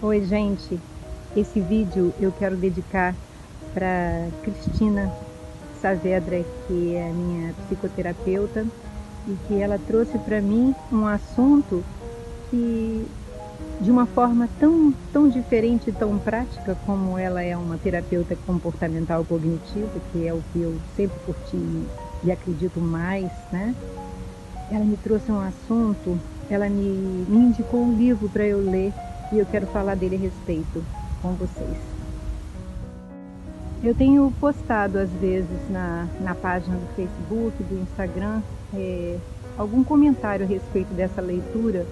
Oi, gente. Esse vídeo eu quero dedicar para Cristina Saavedra, que é a minha psicoterapeuta, e que ela trouxe para mim um assunto que, de uma forma tão diferente e tão prática, como ela é uma terapeuta comportamental cognitiva, que é o que eu sempre curti e acredito mais, né? Ela me trouxe um assunto, ela me indicou um livro para eu ler e eu quero falar dele a respeito com vocês. Eu tenho postado às vezes na página do Facebook, do Instagram, algum comentário a respeito dessa leitura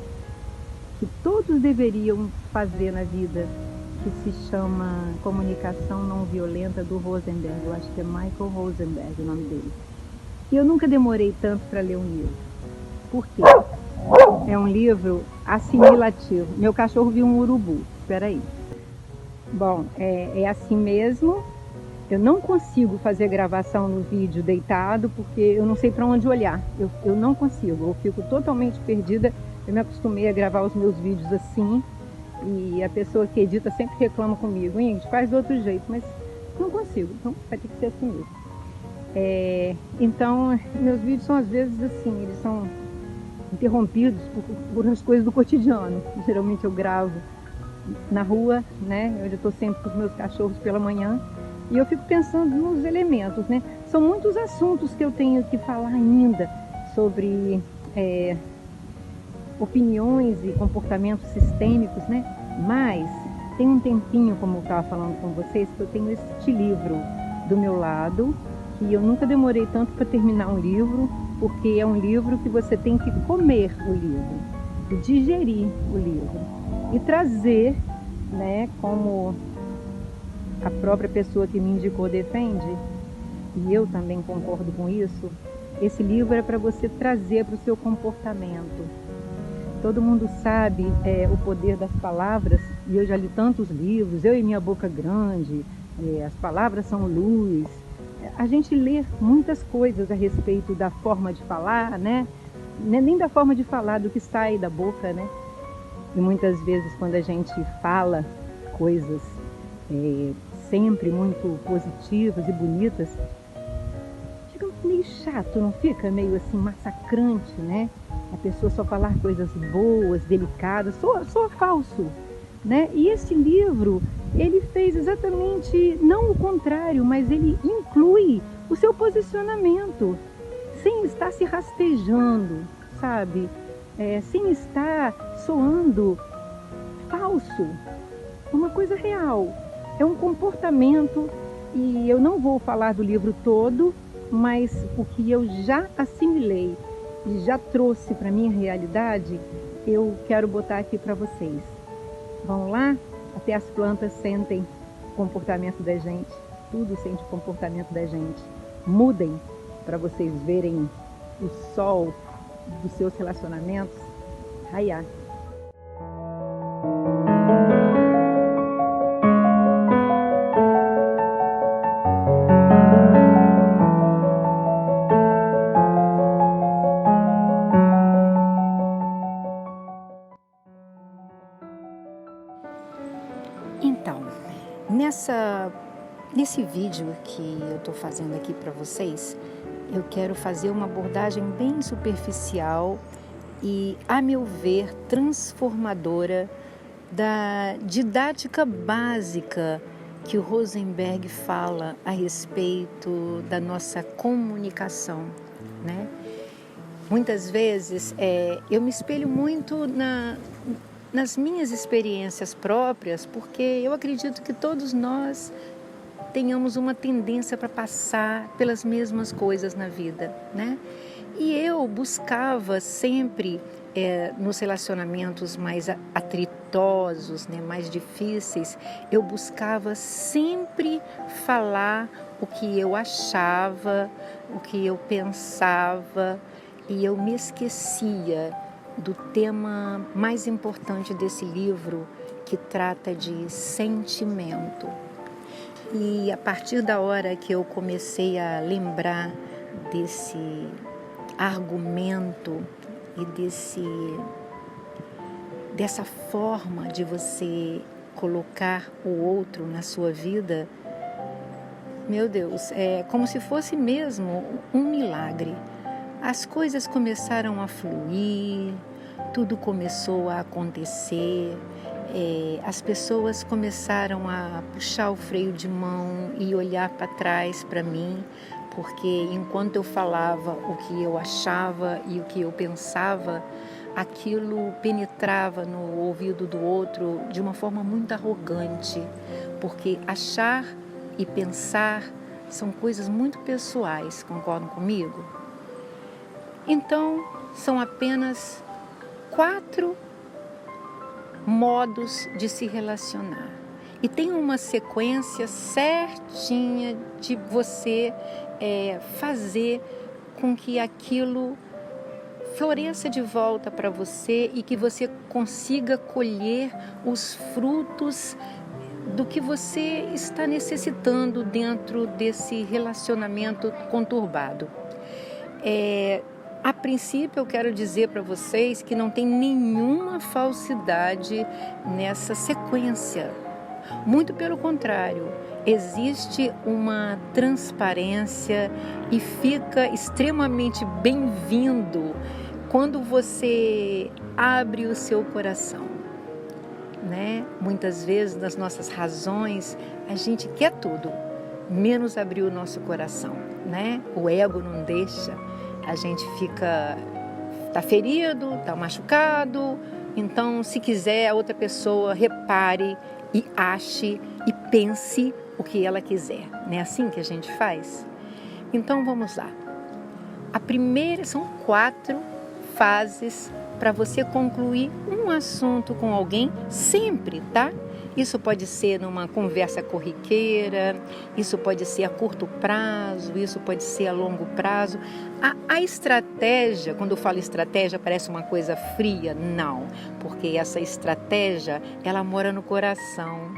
que todos deveriam fazer na vida, que se chama Comunicação Não Violenta, do Rosenberg. Eu acho que é Michael Rosenberg o nome dele. E eu nunca demorei tanto para ler um livro. Por quê? É um livro assimilativo. Meu cachorro viu um urubu. Espera aí. Bom, é assim mesmo. Eu não consigo fazer gravação no vídeo deitado porque eu não sei para onde olhar. Eu não consigo. Eu fico totalmente perdida. Eu me acostumei a gravar os meus vídeos assim. E a pessoa que edita sempre reclama comigo. Ingrid, faz do outro jeito. Mas não consigo. Então vai ter que ser assim mesmo. Então, meus vídeos são às vezes assim. Eles são interrompidos por as coisas do cotidiano. Geralmente eu gravo na rua, né? Eu estou sempre com os meus cachorros pela manhã e eu fico pensando nos elementos, né? São muitos assuntos que eu tenho que falar ainda sobre opiniões e comportamentos sistêmicos, né? Mas tem um tempinho, como eu estava falando com vocês, que eu tenho este livro do meu lado, que eu nunca demorei tanto para terminar um livro, porque é um livro que você tem que comer o livro, digerir o livro e trazer, né, como a própria pessoa que me indicou defende, e eu também concordo com isso, esse livro é para você trazer para o seu comportamento. Todo mundo sabe o poder das palavras, e eu já li tantos livros, Eu e Minha Boca Grande, As Palavras São Luz. A gente lê muitas coisas a respeito da forma de falar, né? Nem da forma de falar, do que sai da boca, né? E muitas vezes quando a gente fala coisas sempre muito positivas e bonitas, fica meio chato, não fica? Meio assim massacrante, né? A pessoa só falar coisas boas, delicadas, soa falso, né? E esse livro, ele fez exatamente, não o contrário, mas ele inclui o seu posicionamento, sem estar se rastejando, sabe? Sem estar soando falso, uma coisa real. É um comportamento, e eu não vou falar do livro todo, mas o que eu já assimilei e já trouxe para minha realidade, eu quero botar aqui para vocês. Vão lá, até as plantas sentem o comportamento da gente, tudo sente o comportamento da gente. Mudem para vocês verem o sol dos seus relacionamentos raiar. Então, nesse vídeo que eu estou fazendo aqui para vocês, eu quero fazer uma abordagem bem superficial e, a meu ver, transformadora da didática básica que o Rosenberg fala a respeito da nossa comunicação, né? Muitas vezes eu me espelho muito nas minhas experiências próprias, porque eu acredito que todos nós tenhamos uma tendência para passar pelas mesmas coisas na vida, né? E eu buscava sempre, nos relacionamentos mais atritosos, né, mais difíceis, eu buscava sempre falar o que eu achava, o que eu pensava, e eu me esquecia do tema mais importante desse livro, que trata de sentimento. E a partir da hora que eu comecei a lembrar desse argumento e dessa forma de você colocar o outro na sua vida, meu Deus, é como se fosse mesmo um milagre. As coisas começaram a fluir, tudo começou a acontecer, as pessoas começaram a puxar o freio de mão e olhar para trás para mim, porque enquanto eu falava o que eu achava e o que eu pensava, aquilo penetrava no ouvido do outro de uma forma muito arrogante, porque achar e pensar são coisas muito pessoais, concordam comigo? Então, são apenas 4 modos de se relacionar. E tem uma sequência certinha de você fazer com que aquilo floresça de volta para você e que você consiga colher os frutos do que você está necessitando dentro desse relacionamento conturbado. A princípio, eu quero dizer para vocês que não tem nenhuma falsidade nessa sequência. Muito pelo contrário, existe uma transparência e fica extremamente bem-vindo quando você abre o seu coração, né? Muitas vezes, nas nossas razões, a gente quer tudo, menos abrir o nosso coração, né? O ego não deixa. A gente tá ferido, tá machucado, então se quiser a outra pessoa repare e ache e pense o que ela quiser. Não é assim que a gente faz? Então vamos lá. A primeira são 4 fases para você concluir um assunto com alguém sempre, tá? Isso pode ser numa conversa corriqueira, isso pode ser a curto prazo, isso pode ser a longo prazo. A estratégia, quando eu falo estratégia, parece uma coisa fria? Não, porque essa estratégia, ela mora no coração,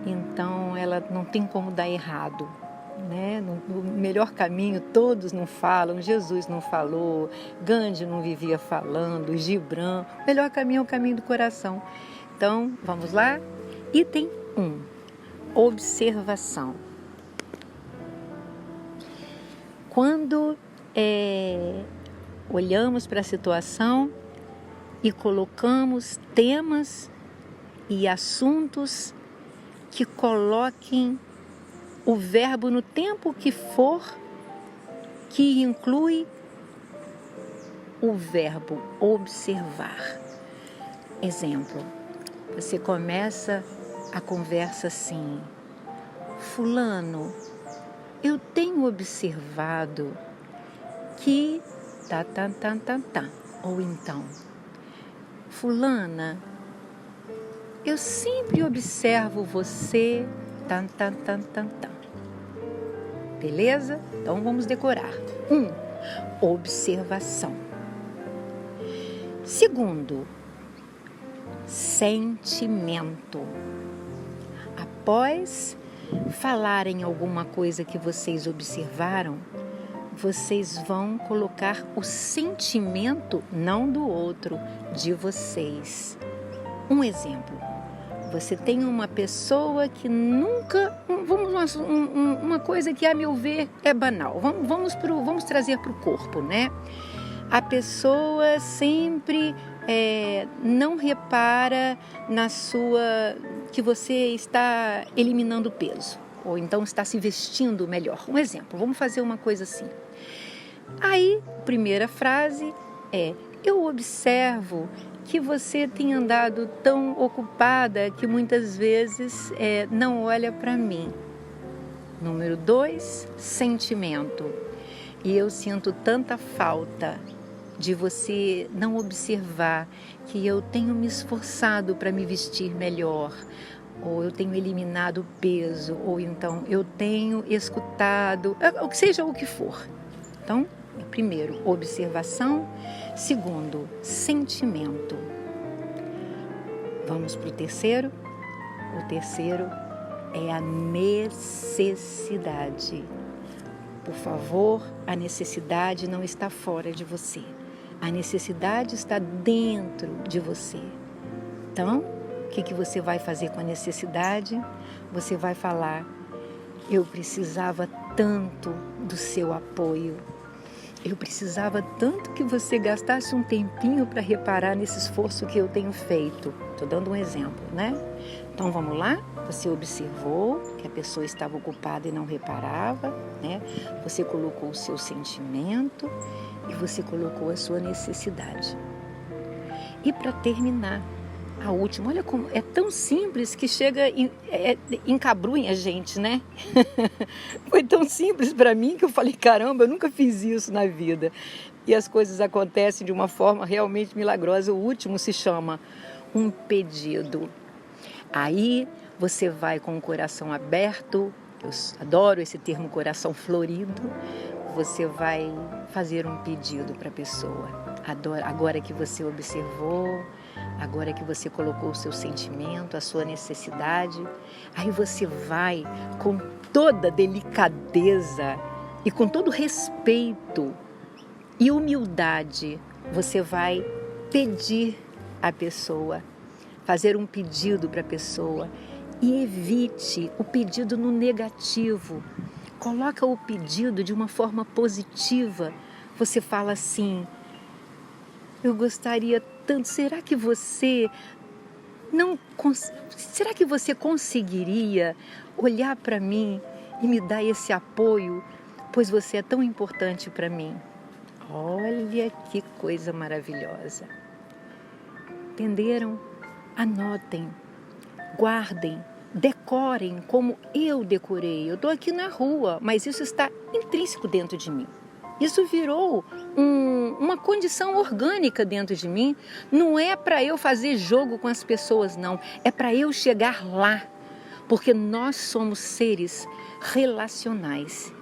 então ela não tem como dar errado, né? No melhor caminho todos não falam, Jesus não falou, Gandhi não vivia falando, Gibran, o melhor caminho é o caminho do coração. Então, vamos lá? Item 1, observação. Quando olhamos para a situação e colocamos temas e assuntos que coloquem o verbo no tempo que for, que inclui o verbo observar. Exemplo, você começa a conversa assim: fulano, eu tenho observado que ou então, fulana, eu sempre observo você Beleza? Então vamos decorar. 1, observação. Segundo, sentimento. Após falarem alguma coisa que vocês observaram, vocês vão colocar o sentimento, não do outro, de vocês. Um exemplo, você tem uma pessoa que nunca, uma coisa que a meu ver é banal, vamos trazer para o corpo, né? A pessoa sempre não repara que você está eliminando peso, ou então está se vestindo melhor. Um exemplo, vamos fazer uma coisa assim. Aí, primeira frase eu observo que você tem andado tão ocupada que muitas vezes não olha para mim. Número 2, sentimento. E eu sinto tanta falta de você não observar que eu tenho me esforçado para me vestir melhor, ou eu tenho eliminado peso, ou então eu tenho escutado, seja o que for. Então, primeiro, observação. Segundo, sentimento. Vamos para o terceiro. O terceiro é a necessidade. Por favor, a necessidade não está fora de você. A necessidade está dentro de você. Então, O que você vai fazer com a necessidade? Você vai falar: eu precisava tanto do seu apoio. Eu precisava tanto que você gastasse um tempinho para reparar nesse esforço que eu tenho feito. Estou dando um exemplo, né? Então vamos lá? Você observou que a pessoa estava ocupada e não reparava, né? Você colocou o seu sentimento e você colocou a sua necessidade. E para terminar, a última, olha como é tão simples que chega encabrunha a gente, né? Foi tão simples para mim que eu falei, caramba, eu nunca fiz isso na vida. E as coisas acontecem de uma forma realmente milagrosa. O último se chama um pedido. Aí você vai com o coração aberto, eu adoro esse termo coração florido, você vai fazer um pedido para a pessoa. Agora que você observou, agora que você colocou o seu sentimento, a sua necessidade, aí você vai com toda delicadeza e com todo respeito e humildade, você vai pedir à pessoa, fazer um pedido para a pessoa e evite o pedido no negativo. Coloca o pedido de uma forma positiva. Você fala assim: eu gostaria tanto, será que você conseguiria olhar para mim e me dar esse apoio, pois você é tão importante para mim? Olha que coisa maravilhosa. Entenderam? Anotem, guardem, decorem como eu decorei. Eu estou aqui na rua, mas isso está intrínseco dentro de mim. Isso virou uma condição orgânica dentro de mim. Não é para eu fazer jogo com as pessoas, não. É para eu chegar lá. Porque nós somos seres relacionais.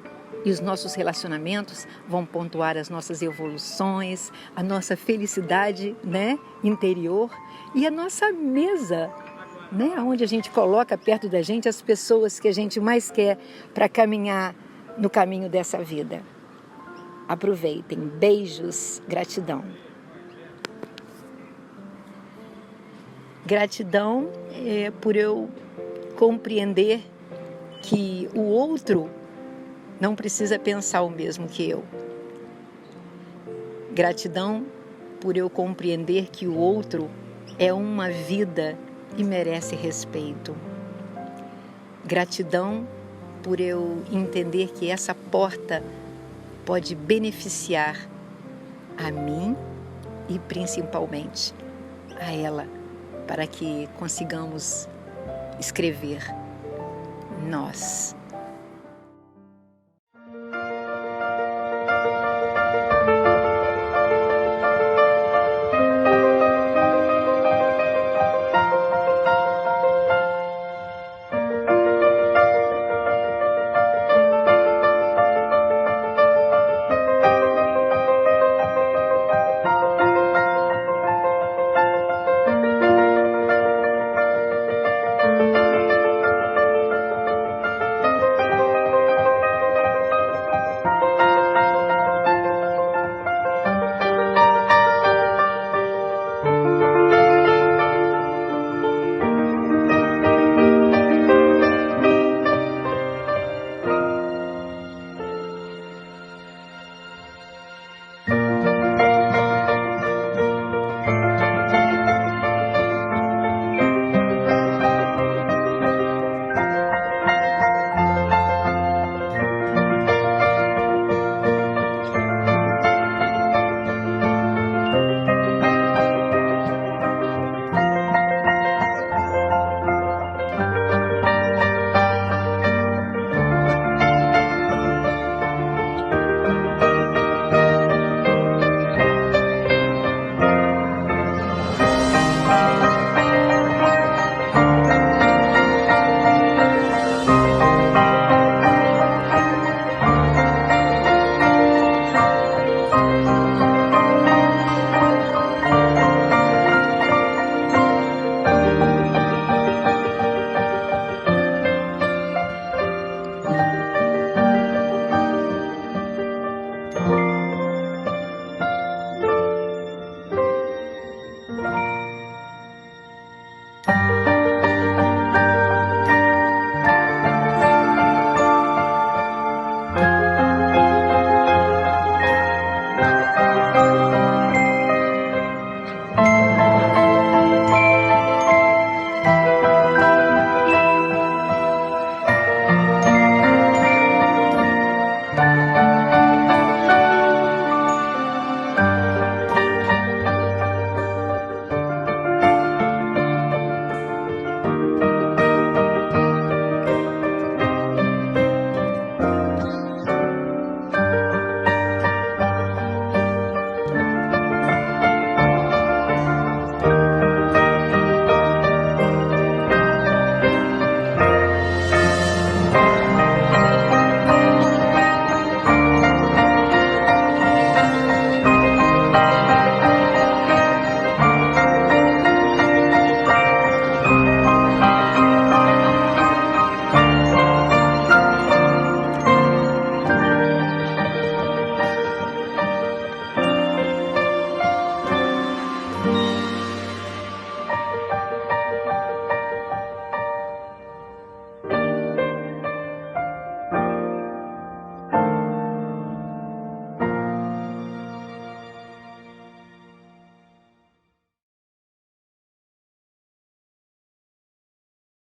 E os nossos relacionamentos vão pontuar as nossas evoluções, a nossa felicidade, né, interior e a nossa mesa, né, onde a gente coloca perto da gente as pessoas que a gente mais quer para caminhar no caminho dessa vida. Aproveitem. Beijos. Gratidão. Gratidão por eu compreender que o outro não precisa pensar o mesmo que eu. Gratidão por eu compreender que o outro é uma vida e merece respeito. Gratidão por eu entender que essa porta pode beneficiar a mim e principalmente a ela, para que consigamos escrever nós.